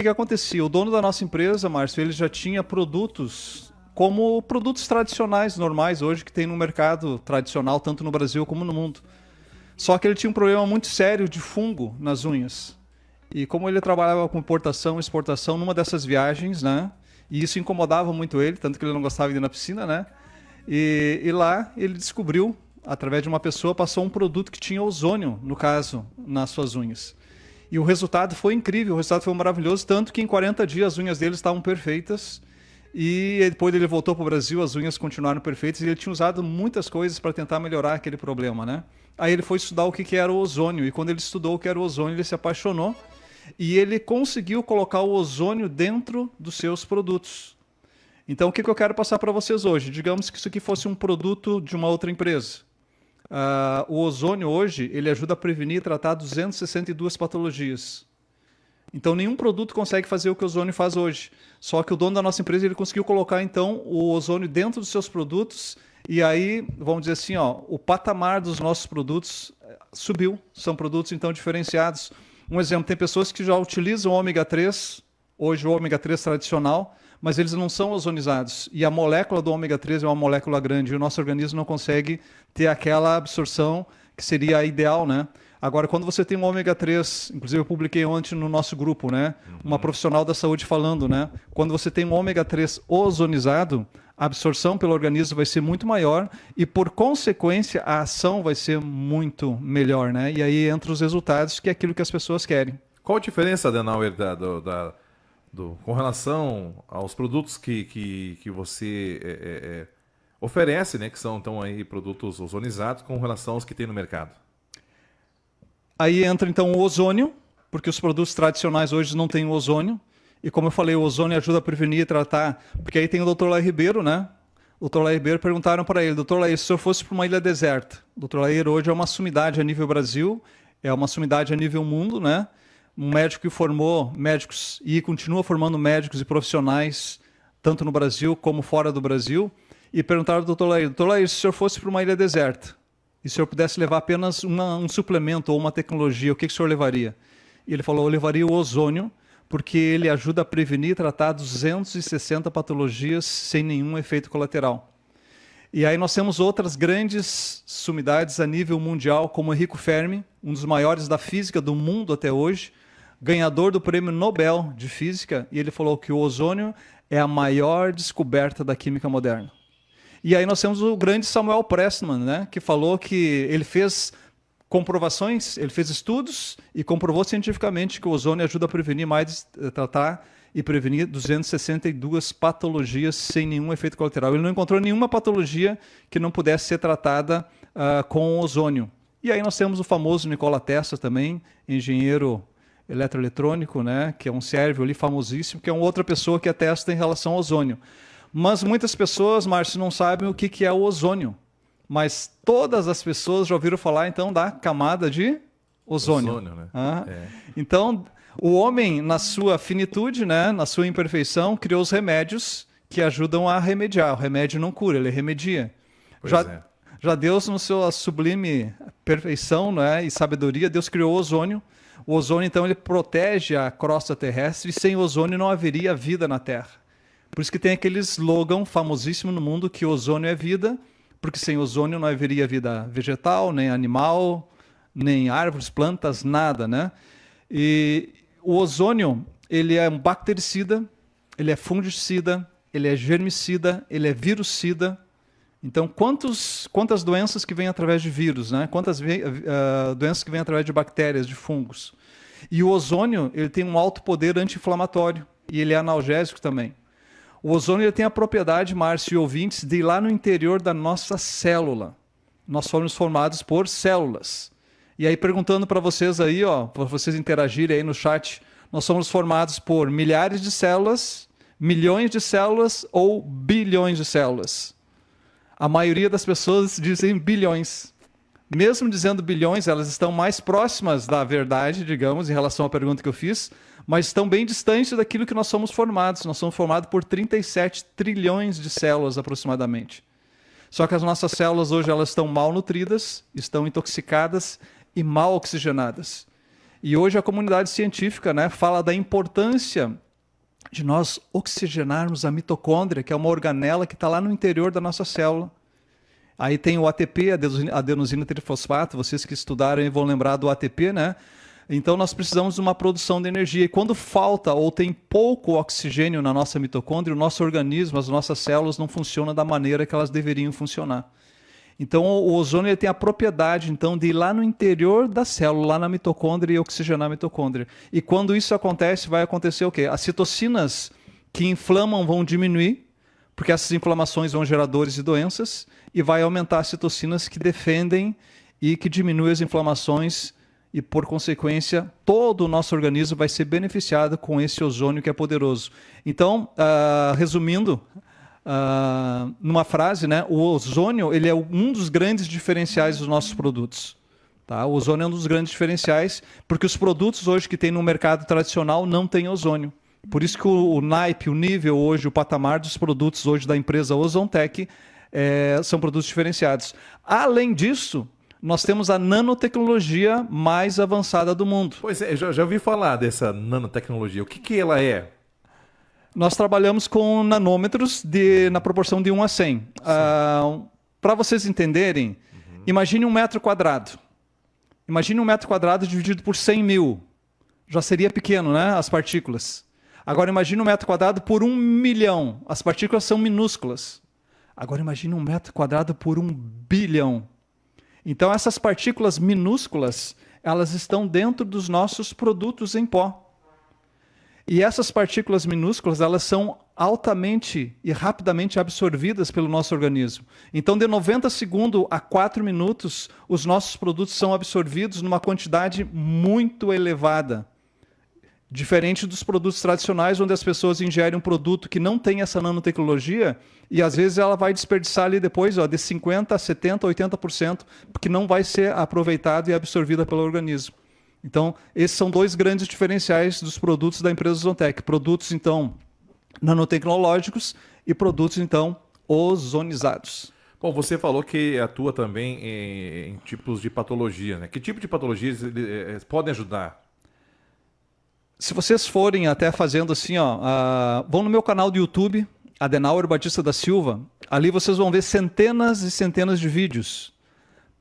que acontecia? O dono da nossa empresa, Márcio, ele já tinha produtos como produtos tradicionais, normais hoje, que tem no mercado tradicional, tanto no Brasil como no mundo. Só que ele tinha um problema muito sério de fungo nas unhas. E como ele trabalhava com importação e exportação numa dessas viagens, né? E isso incomodava muito ele, tanto que ele não gostava de ir na piscina, né? E lá ele descobriu, através de uma pessoa, passou um produto que tinha ozônio, no caso, nas suas unhas. E o resultado foi incrível, o resultado foi maravilhoso, tanto que em 40 dias as unhas dele estavam perfeitas. E depois ele voltou para o Brasil, as unhas continuaram perfeitas e ele tinha usado muitas coisas para tentar melhorar aquele problema, né? Aí ele foi estudar o que era o ozônio e quando ele estudou o que era o ozônio, ele se apaixonou e ele conseguiu colocar o ozônio dentro dos seus produtos. Então o que eu quero passar para vocês hoje? Digamos que isso aqui fosse um produto de uma outra empresa. O ozônio hoje, ele ajuda a prevenir e tratar 262 patologias. Então nenhum produto consegue fazer o que o ozônio faz hoje. Só que o dono da nossa empresa ele conseguiu colocar então o ozônio dentro dos seus produtos e aí, vamos dizer assim, ó, o patamar dos nossos produtos subiu. São produtos então diferenciados. Um exemplo, tem pessoas que já utilizam o ômega 3, hoje o ômega 3 tradicional, mas eles não são ozonizados. E a molécula do ômega 3 é uma molécula grande e o nosso organismo não consegue ter aquela absorção que seria a ideal, né? Agora, quando você tem um ômega 3, inclusive eu publiquei ontem no nosso grupo, né? Uma profissional da saúde falando, né? Quando você tem um ômega 3 ozonizado, a absorção pelo organismo vai ser muito maior e, por consequência, a ação vai ser muito melhor, né? E aí entra os resultados, que é aquilo que as pessoas querem. Qual a diferença, Adenauer, com relação aos produtos que você oferece, né? Que são, então, aí produtos ozonizados com relação aos que tem no mercado? Aí entra então o ozônio, porque os produtos tradicionais hoje não têm o ozônio. E como eu falei, o ozônio ajuda a prevenir e tratar. Porque aí tem o Dr. Laí Ribeiro, né? O Dr. Laí Ribeiro perguntaram para ele, Dr. Laí, se o senhor fosse para uma ilha deserta? O Dr. Laí hoje é uma sumidade a nível Brasil, é uma sumidade a nível mundo, né? Um médico que formou médicos e continua formando médicos e profissionais, tanto no Brasil como fora do Brasil. E perguntaram ao Dr. Laí, se o senhor fosse para uma ilha deserta? E se o senhor pudesse levar apenas um suplemento ou uma tecnologia, o que o senhor levaria? E ele falou, eu levaria o ozônio, porque ele ajuda a prevenir e tratar 260 patologias sem nenhum efeito colateral. E aí nós temos outras grandes sumidades a nível mundial, como Enrico Fermi, um dos maiores da física do mundo até hoje, ganhador do Prêmio Nobel de Física, e ele falou que o ozônio é a maior descoberta da química moderna. E aí nós temos o grande Samuel Pressman, né, que falou que ele fez comprovações, ele fez estudos e comprovou cientificamente que o ozônio ajuda a prevenir tratar e prevenir 262 patologias sem nenhum efeito colateral. Ele não encontrou nenhuma patologia que não pudesse ser tratada com ozônio. E aí nós temos o famoso Nikola Tesla também, engenheiro eletroeletrônico, né, que é um sérvio ali famosíssimo, que é uma outra pessoa que atesta em relação ao ozônio. Mas muitas pessoas, Márcio, não sabem o que é o ozônio. Mas todas as pessoas já ouviram falar, então, da camada de ozônio. Ozônio, né? Então, o homem, na sua finitude, né, na sua imperfeição, criou os remédios que ajudam a remediar. O remédio não cura, ele remedia. Já Deus, no sua sublime perfeição, né, e sabedoria, Deus criou o ozônio. O ozônio, então, ele protege a crosta terrestre e sem ozônio não haveria vida na Terra. Por isso que tem aquele slogan famosíssimo no mundo que ozônio é vida, porque sem ozônio não haveria vida vegetal, nem animal, nem árvores, plantas, nada, né? E o ozônio, ele é um bactericida, ele é fungicida, ele é germicida, ele é virucida. Então, quantas doenças que vêm através de vírus, né? Quantas doenças que vêm através de bactérias, de fungos. E o ozônio, ele tem um alto poder anti-inflamatório e ele é analgésico também. O ozônio ele tem a propriedade, Márcio e ouvintes, de ir lá no interior da nossa célula. Nós somos formados por células. E aí, perguntando para vocês aí, para vocês interagirem aí no chat, nós somos formados por milhares de células, milhões de células ou bilhões de células. A maioria das pessoas dizem bilhões. Mesmo dizendo bilhões, elas estão mais próximas da verdade, digamos, em relação à pergunta que eu fiz, mas estão bem distantes daquilo que nós somos formados. Nós somos formados por 37 trilhões de células aproximadamente. Só que as nossas células hoje elas estão mal nutridas, estão intoxicadas e mal oxigenadas. E hoje a comunidade científica, né, fala da importância de nós oxigenarmos a mitocôndria, que é uma organela que está lá no interior da nossa célula. Aí tem o ATP, adenosina trifosfato, vocês que estudaram vão lembrar do ATP, né? Então nós precisamos de uma produção de energia. E quando falta ou tem pouco oxigênio na nossa mitocôndria, o nosso organismo, as nossas células não funcionam da maneira que elas deveriam funcionar. Então o ozônio ele tem a propriedade então, de ir lá no interior da célula, lá na mitocôndria e oxigenar a mitocôndria. E quando isso acontece, vai acontecer o quê? As citocinas que inflamam vão diminuir, porque essas inflamações vão gerar dores de doenças, e vai aumentar as citocinas que defendem e que diminuem as inflamações, e por consequência, todo o nosso organismo vai ser beneficiado com esse ozônio que é poderoso. Então, resumindo, numa frase, né, o ozônio ele é um dos grandes diferenciais dos nossos produtos. Tá? O ozônio é um dos grandes diferenciais, porque os produtos hoje que tem no mercado tradicional não têm ozônio. Por isso que o naipe, o nível hoje, o patamar dos produtos hoje da empresa Ozontech são produtos diferenciados. Além disso, nós temos a nanotecnologia mais avançada do mundo. Pois é, já ouvi falar dessa nanotecnologia. O que ela é? Nós trabalhamos com nanômetros na proporção de 1 a 100. Para vocês entenderem, imagine 1 metro quadrado. Imagine 1 metro quadrado dividido por 100 mil. Já seria pequeno, né? As partículas. Agora imagine 1 metro quadrado por 1 milhão. As partículas são minúsculas. Agora imagine 1 metro quadrado por 1 bilhão. Então essas partículas minúsculas, elas estão dentro dos nossos produtos em pó. E essas partículas minúsculas, elas são altamente e rapidamente absorvidas pelo nosso organismo. Então, de 90 segundos a 4 minutos, os nossos produtos são absorvidos numa quantidade muito elevada. Diferente dos produtos tradicionais, onde as pessoas ingerem um produto que não tem essa nanotecnologia, e às vezes ela vai desperdiçar ali depois de 50%, 70%, 80%, porque não vai ser aproveitado e absorvida pelo organismo. Então, esses são dois grandes diferenciais dos produtos da empresa Ozontech. Produtos, então, nanotecnológicos e produtos, então, ozonizados. Bom, você falou que atua também em tipos de patologia, né? Que tipo de patologias podem ajudar? Se vocês forem até fazendo assim, vão no meu canal do YouTube, Adenauer Batista da Silva, ali vocês vão ver centenas e centenas de vídeos.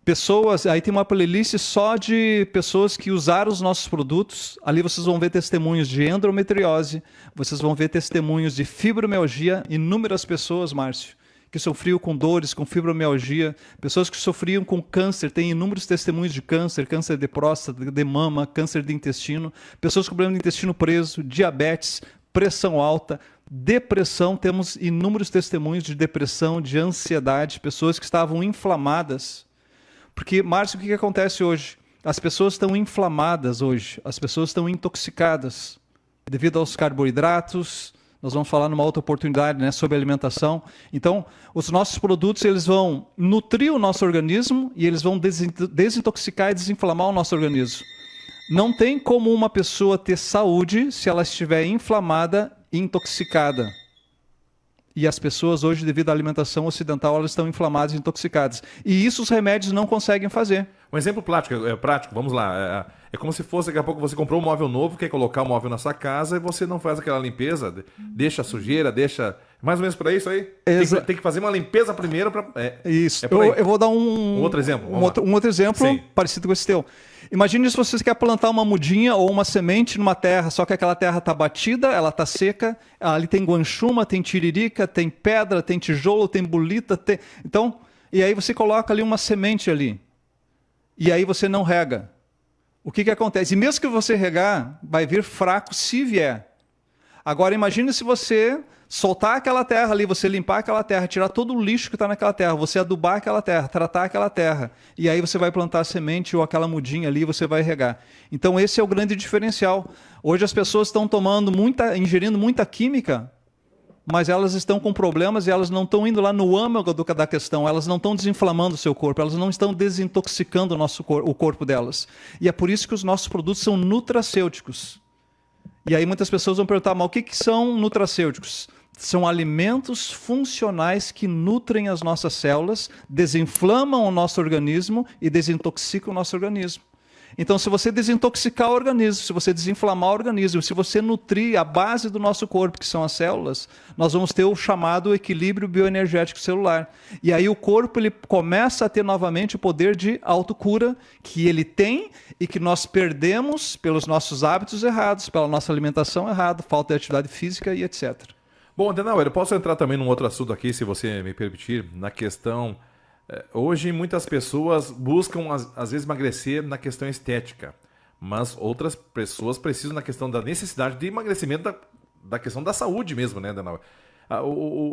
Pessoas, aí tem uma playlist só de pessoas que usaram os nossos produtos. Ali vocês vão ver testemunhos de endometriose, vocês vão ver testemunhos de fibromialgia, inúmeras pessoas, Márcio, que sofriam com dores, com fibromialgia, pessoas que sofriam com câncer, tem inúmeros testemunhos de câncer, câncer de próstata, de mama, câncer de intestino, pessoas com problema de intestino preso, diabetes, pressão alta, depressão, temos inúmeros testemunhos de depressão, de ansiedade, pessoas que estavam inflamadas. Porque, Márcio, o que acontece hoje? As pessoas estão inflamadas hoje, as pessoas estão intoxicadas devido aos carboidratos. Nós vamos falar numa outra oportunidade, né, sobre alimentação. Então, os nossos produtos eles vão nutrir o nosso organismo e eles vão desintoxicar e desinflamar o nosso organismo. Não tem como uma pessoa ter saúde se ela estiver inflamada e intoxicada. E as pessoas hoje, devido à alimentação ocidental, elas estão inflamadas e intoxicadas. E isso os remédios não conseguem fazer. Um exemplo prático, vamos lá. É como se fosse, daqui a pouco você comprou um móvel novo, quer colocar o móvel na sua casa e você não faz aquela limpeza, deixa a sujeira, deixa... Mais ou menos por aí, isso aí? Tem que fazer uma limpeza primeiro para... Isso. Eu vou dar um outro exemplo. Um outro exemplo parecido com esse teu. Imagine se você quer plantar uma mudinha ou uma semente numa terra, só que aquela terra está batida, ela está seca, ali tem guanchuma, tem tiririca, tem pedra, tem tijolo, tem bolita, então, e aí você coloca ali uma semente ali, e aí você não rega. O que acontece? E mesmo que você regar, vai vir fraco se vier. Agora imagine se você soltar aquela terra ali, você limpar aquela terra, tirar todo o lixo que está naquela terra, você adubar aquela terra, tratar aquela terra, e aí você vai plantar a semente ou aquela mudinha ali e você vai regar. Então esse é o grande diferencial. Hoje as pessoas estão ingerindo muita química, mas elas estão com problemas e elas não estão indo lá no âmago da questão, elas não estão desinflamando o seu corpo, elas não estão desintoxicando o corpo delas. E é por isso que os nossos produtos são nutracêuticos. E aí muitas pessoas vão perguntar, mas o que são nutracêuticos? São alimentos funcionais que nutrem as nossas células, desinflamam o nosso organismo e desintoxicam o nosso organismo. Então, se você desintoxicar o organismo, se você desinflamar o organismo, se você nutrir a base do nosso corpo, que são as células, nós vamos ter o chamado equilíbrio bioenergético celular. E aí o corpo ele começa a ter novamente o poder de autocura que ele tem e que nós perdemos pelos nossos hábitos errados, pela nossa alimentação errada, falta de atividade física e etc. Bom, Adenauer, eu posso entrar também num outro assunto aqui, se você me permitir, na questão... Hoje muitas pessoas buscam às vezes emagrecer na questão estética, mas outras pessoas precisam na questão da necessidade de emagrecimento da questão da saúde mesmo, né, Adenauer?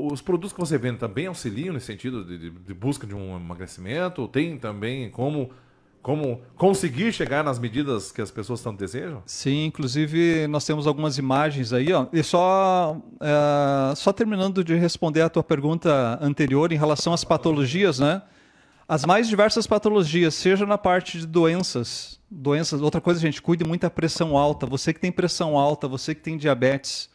Os produtos que você vende também auxiliam nesse sentido de busca de um emagrecimento? Tem também como conseguir chegar nas medidas que as pessoas tanto desejam? Sim, inclusive nós temos algumas imagens aí, ó. E só terminando de responder a tua pergunta anterior em relação às patologias, né? As mais diversas patologias, seja na parte de doenças. Outra coisa, gente, cuide muito da pressão alta. Você que tem pressão alta, você que tem diabetes.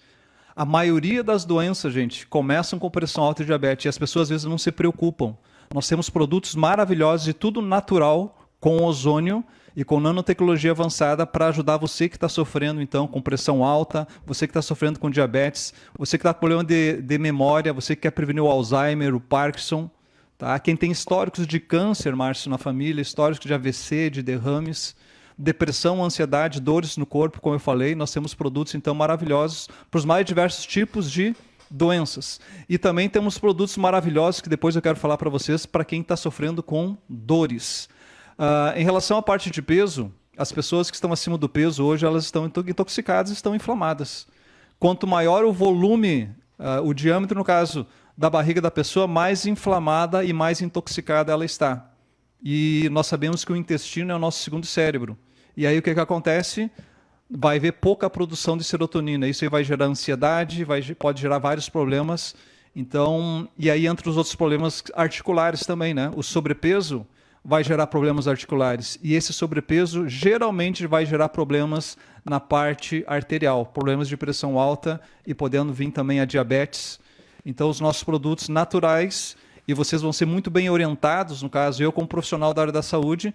A maioria das doenças, gente, começam com pressão alta e diabetes. E as pessoas às vezes não se preocupam. Nós temos produtos maravilhosos e tudo natural, com ozônio e com nanotecnologia avançada para ajudar você que está sofrendo então com pressão alta, você que está sofrendo com diabetes, você que está com problema de memória, você que quer prevenir o Alzheimer, o Parkinson, tá? Quem tem históricos de câncer, Márcio, na família, históricos de AVC, de derrames, depressão, ansiedade, dores no corpo, como eu falei, nós temos produtos então maravilhosos para os mais diversos tipos de doenças. E também temos produtos maravilhosos que depois eu quero falar para vocês para quem está sofrendo com dores. Em relação à parte de peso, as pessoas que estão acima do peso hoje, elas estão intoxicadas, estão inflamadas. Quanto maior o volume, o diâmetro, no caso, da barriga da pessoa, mais inflamada e mais intoxicada ela está. E nós sabemos que o intestino é o nosso segundo cérebro. E aí o que acontece? Vai haver pouca produção de serotonina. Isso aí vai gerar ansiedade, pode gerar vários problemas. Então, e aí entre os outros problemas articulares também, né? O sobrepeso vai gerar problemas articulares. E esse sobrepeso geralmente vai gerar problemas na parte arterial, problemas de pressão alta e podendo vir também a diabetes. Então, os nossos produtos naturais, e vocês vão ser muito bem orientados, no caso, eu como profissional da área da saúde,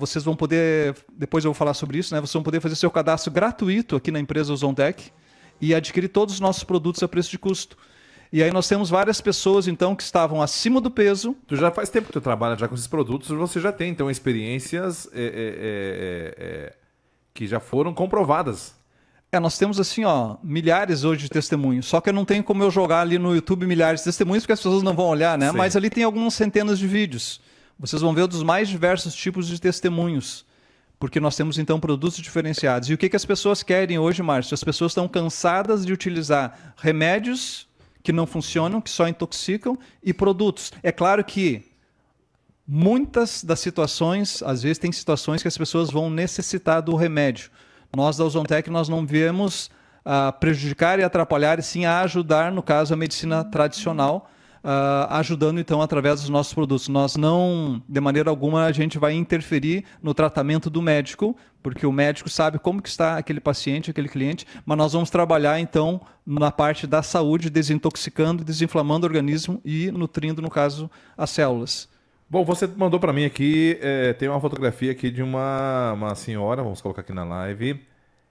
vocês vão poder, depois eu vou falar sobre isso, né? Vocês vão poder fazer seu cadastro gratuito aqui na empresa Ozontec e adquirir todos os nossos produtos a preço de custo. E aí nós temos várias pessoas, então, que estavam acima do peso. Tu já faz tempo que tu trabalha já com esses produtos, você já tem, então, experiências que já foram comprovadas. Nós temos, assim, ó, milhares hoje de testemunhos. Só que eu não tenho como eu jogar ali no YouTube milhares de testemunhos, porque as pessoas não vão olhar, né? Sim. Mas ali tem algumas centenas de vídeos. Vocês vão ver dos mais diversos tipos de testemunhos. Porque nós temos, então, produtos diferenciados. E o que as pessoas querem hoje, Márcio? As pessoas estão cansadas de utilizar remédios que não funcionam, que só intoxicam, e produtos. É claro que muitas das situações, às vezes tem situações que as pessoas vão necessitar do remédio. Nós da Ozontec, nós não viemos prejudicar e atrapalhar, e sim a ajudar, no caso, a medicina tradicional, ajudando então através dos nossos produtos. Nós não, de maneira alguma, a gente vai interferir no tratamento do médico, porque o médico sabe como que está aquele paciente, aquele cliente, mas nós vamos trabalhar então na parte da saúde, desintoxicando, desinflamando o organismo e nutrindo, no caso, as células. Bom, você mandou para mim aqui, tem uma fotografia aqui de uma senhora, vamos colocar aqui na live.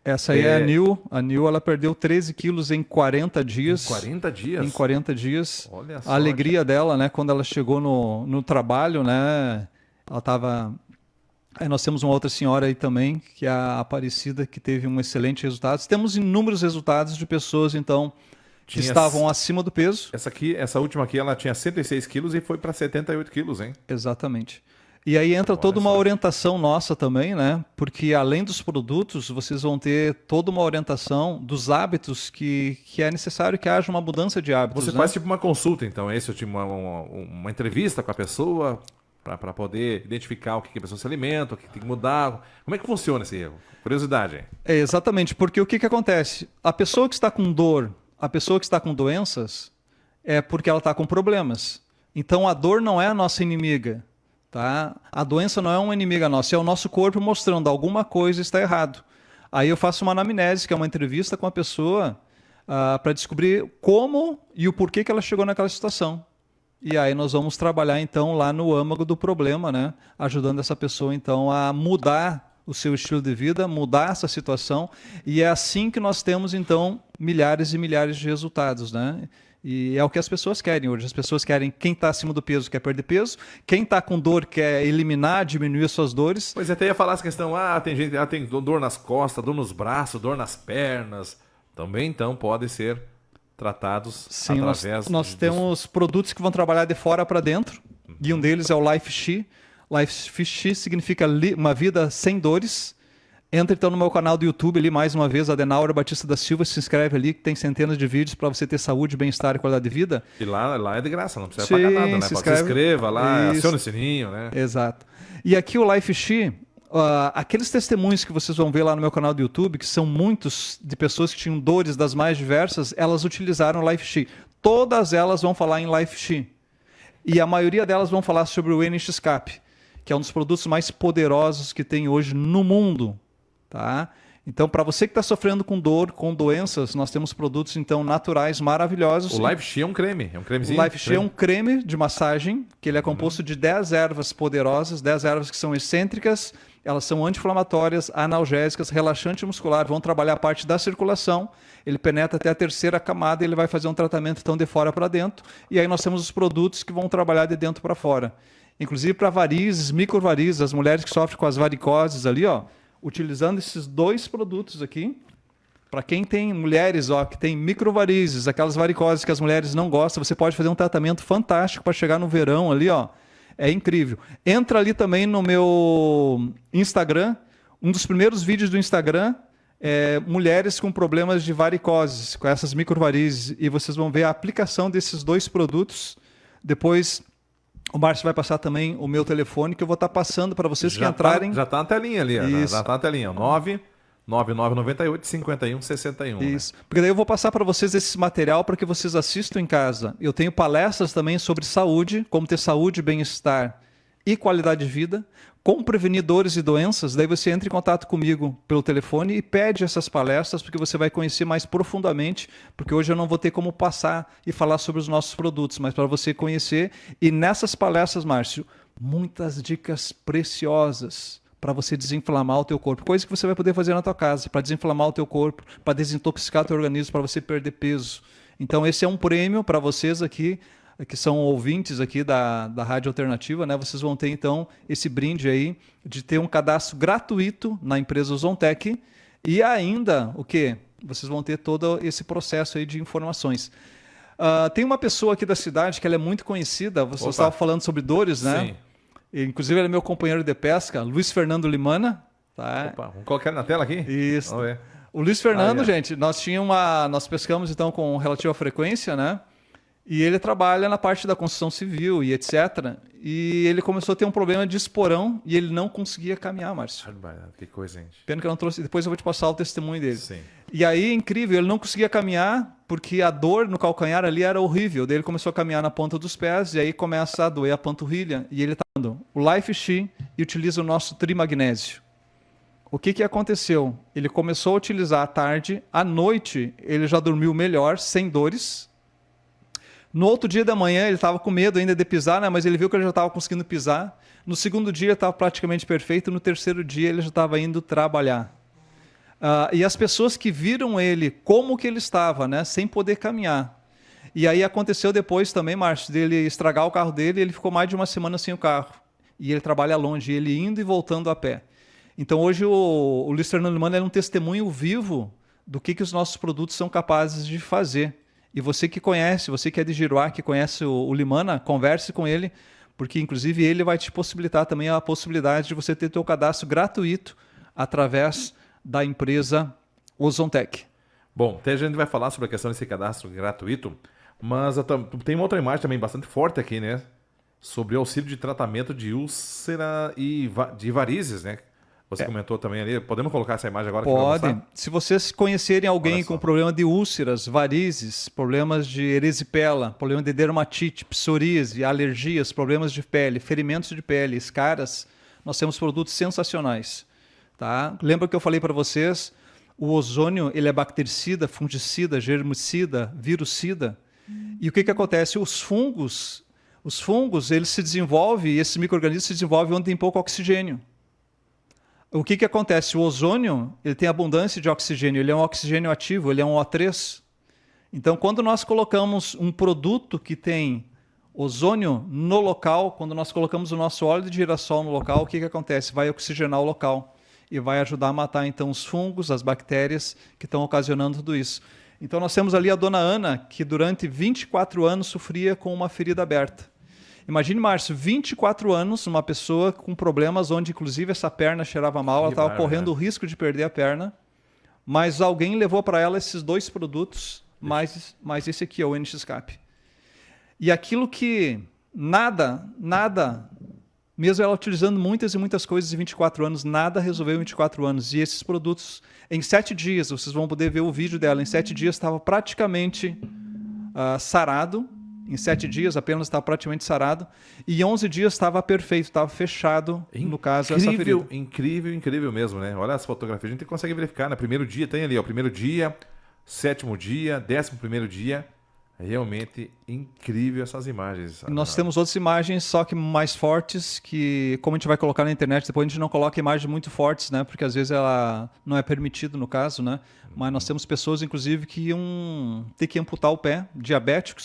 Essa aí é a Nil. A Nil, ela perdeu 13 quilos em 40 dias. Em 40 dias? Em 40 dias. Olha a sorte. A alegria dela, né, quando ela chegou no trabalho, né, ela estava... Aí nós temos uma outra senhora aí também, que é a Aparecida, que teve um excelente resultado. Temos inúmeros resultados de pessoas, então, que estavam acima do peso. Essa última aqui, ela tinha 106 quilos e foi para 78 quilos, hein? Exatamente. E aí entra toda uma orientação nossa também, né? Porque além dos produtos, vocês vão ter toda uma orientação dos hábitos que é necessário que haja uma mudança de hábitos. Você faz tipo uma consulta, então, é isso? Tipo uma entrevista com a pessoa para poder identificar o que a pessoa se alimenta, o que tem que mudar. Como é que funciona esse erro? Curiosidade, hein? Exatamente, porque o que acontece? A pessoa que está com dor, a pessoa que está com doenças, é porque ela está com problemas. Então a dor não é a nossa inimiga. Tá? A doença não é uma inimiga nossa, é o nosso corpo mostrando alguma coisa está errado. Aí eu faço uma anamnese, que é uma entrevista com a pessoa para descobrir como e o porquê que ela chegou naquela situação. E aí nós vamos trabalhar então lá no âmago do problema, né? Ajudando essa pessoa então a mudar o seu estilo de vida, mudar essa situação, e é assim que nós temos, então, milhares e milhares de resultados, né? E é o que as pessoas querem hoje. As pessoas querem, quem está acima do peso quer perder peso, quem está com dor quer eliminar, diminuir as suas dores. Pois até ia falar essa questão, tem gente que tem dor nas costas, dor nos braços, dor nas pernas. Também, então, podem ser tratados Sim, através... nós temos produtos que vão trabalhar de fora para dentro, e um deles é o Life She. Life She significa uma vida sem dores. Entra então no meu canal do YouTube ali, mais uma vez, Adenauro Batista da Silva, se inscreve ali, que tem centenas de vídeos para você ter saúde, bem-estar e qualidade de vida. E lá é de graça, não precisa pagar nada, né? Se inscreva lá, acione o sininho, né? Exato. E aqui o Life She, aqueles testemunhos que vocês vão ver lá no meu canal do YouTube, que são muitos de pessoas que tinham dores das mais diversas, elas utilizaram o Life She. Todas elas vão falar em Life She. E a maioria delas vão falar sobre o NX-Cap, que é um dos produtos mais poderosos que tem hoje no mundo. Tá? Então, para você que está sofrendo com dor, com doenças, nós temos produtos então naturais maravilhosos. O Life She é um creme, é um cremezinho? O Life She é um creme de massagem, que ele é composto de 10 ervas poderosas, 10 ervas que são excêntricas, elas são anti-inflamatórias, analgésicas, relaxante muscular, vão trabalhar a parte da circulação, ele penetra até a terceira camada e ele vai fazer um tratamento então de fora para dentro, e aí nós temos os produtos que vão trabalhar de dentro para fora. Inclusive para varizes, microvarizes, as mulheres que sofrem com as varicoses ali, ó, utilizando esses dois produtos aqui, para quem tem mulheres que tem microvarizes, aquelas varicoses que as mulheres não gostam, você pode fazer um tratamento fantástico para chegar no verão ali, ó. É incrível. Entra ali também no meu Instagram, um dos primeiros vídeos do Instagram é mulheres com problemas de varicoses, com essas microvarizes, e vocês vão ver a aplicação desses dois produtos. Depois o Márcio vai passar também o meu telefone, que eu vou estar passando para vocês que entrarem. Já está na telinha ali, já está na telinha. 99998-5161. Isso. Né? Porque daí eu vou passar para vocês esse material para que vocês assistam em casa. Eu tenho palestras também sobre saúde, como ter saúde, bem-estar e qualidade de vida, como prevenir dores e doenças. Daí você entra em contato comigo pelo telefone e pede essas palestras, porque você vai conhecer mais profundamente, porque hoje eu não vou ter como passar e falar sobre os nossos produtos, mas para você conhecer. E nessas palestras, Márcio, muitas dicas preciosas para você desinflamar o teu corpo, coisa que você vai poder fazer na tua casa, para desinflamar o teu corpo, para desintoxicar o teu organismo, para você perder peso. Então esse é um prêmio para vocês aqui, que são ouvintes aqui da Rádio Alternativa, né? Vocês vão ter então esse brinde aí de ter um cadastro gratuito na empresa Ozontec e ainda o quê? Vocês vão ter todo esse processo aí de informações. Tem uma pessoa aqui da cidade que ela é muito conhecida, você estava falando sobre dores, né? Sim. Inclusive ele é meu companheiro de pesca, Luiz Fernando Limana. Tá? Opa, vamos colocar ele na tela aqui? Isso. Vamos ver. O Luiz Fernando, gente, nós pescamos então com relativa frequência, né? E ele trabalha na parte da construção civil e etc. E ele começou a ter um problema de esporão e ele não conseguia caminhar, Márcio. Que coisa, gente. Pena que eu não trouxe. Depois eu vou te passar o testemunho dele. Sim. E aí, incrível, ele não conseguia caminhar porque a dor no calcanhar ali era horrível. Daí ele começou a caminhar na ponta dos pés e aí começa a doer a panturrilha. E ele está dando o Life She e utiliza o nosso trimagnésio. O que aconteceu? Ele começou a utilizar à tarde, à noite ele já dormiu melhor, sem dores. No outro dia da manhã ele estava com medo ainda de pisar, né? Mas ele viu que ele já estava conseguindo pisar. No segundo dia ele estava praticamente perfeito. No terceiro dia ele já estava indo trabalhar. E as pessoas que viram ele, como que ele estava, né? Sem poder caminhar. E aí aconteceu depois também, Márcio, dele estragar o carro dele, ele ficou mais de uma semana sem o carro. E ele trabalha longe, ele indo e voltando a pé. Então hoje o Luiz Fernando Limana é um testemunho vivo do que os nossos produtos são capazes de fazer. E você que conhece, você que é de Giruá, que conhece o Limana, converse com ele, porque inclusive ele vai te possibilitar também a possibilidade de você ter teu cadastro gratuito através da empresa Ozontec. Bom, até a gente vai falar sobre a questão desse cadastro gratuito, mas tem uma outra imagem também bastante forte aqui, né? Sobre o auxílio de tratamento de úlcera e de varizes, né? Você comentou também ali. Podemos colocar essa imagem agora? Pode. Se vocês conhecerem alguém com problema de úlceras, varizes, problemas de erisipela, problema de dermatite, psoríase, alergias, problemas de pele, ferimentos de pele, escaras, nós temos produtos sensacionais. Tá? Lembra que eu falei para vocês, o ozônio ele é bactericida, fungicida, germicida, virucida. E o que acontece? Os fungos eles se desenvolvem, e esses micro-organismos se desenvolvem onde tem pouco oxigênio. O que acontece? O ozônio ele tem abundância de oxigênio, ele é um oxigênio ativo, ele é um O3. Então, quando nós colocamos um produto que tem ozônio no local, quando nós colocamos o nosso óleo de girassol no local, o que acontece? Vai oxigenar o local e vai ajudar a matar então os fungos, as bactérias que estão ocasionando tudo isso. Então nós temos ali a dona Ana, que durante 24 anos sofria com uma ferida aberta. Imagine, Márcio, 24 anos, uma pessoa com problemas onde inclusive essa perna cheirava mal, ela estava correndo o risco de perder a perna, mas alguém levou para ela esses 2 produtos, mais esse aqui, o NX-Cap. E aquilo que nada, mesmo ela utilizando muitas e muitas coisas em 24 anos, nada resolveu em 24 anos. E esses produtos, em 7 dias, vocês vão poder ver o vídeo dela, em 7 dias estava praticamente sarado. Em 7 dias apenas estava praticamente sarado. E em 11 dias estava perfeito, estava fechado, no caso, essa ferida. Incrível mesmo, né? Olha as fotografias, a gente consegue verificar, né? Primeiro dia, tem ali, ó, primeiro dia, 7º dia, 11º dia. Realmente incrível essas imagens. Nós temos outras imagens, só que mais fortes, que como a gente vai colocar na internet, depois a gente não coloca imagens muito fortes, né? Porque às vezes ela não é permitido no caso, né? Mas nós temos pessoas, inclusive, que iam ter que amputar o pé, diabéticos,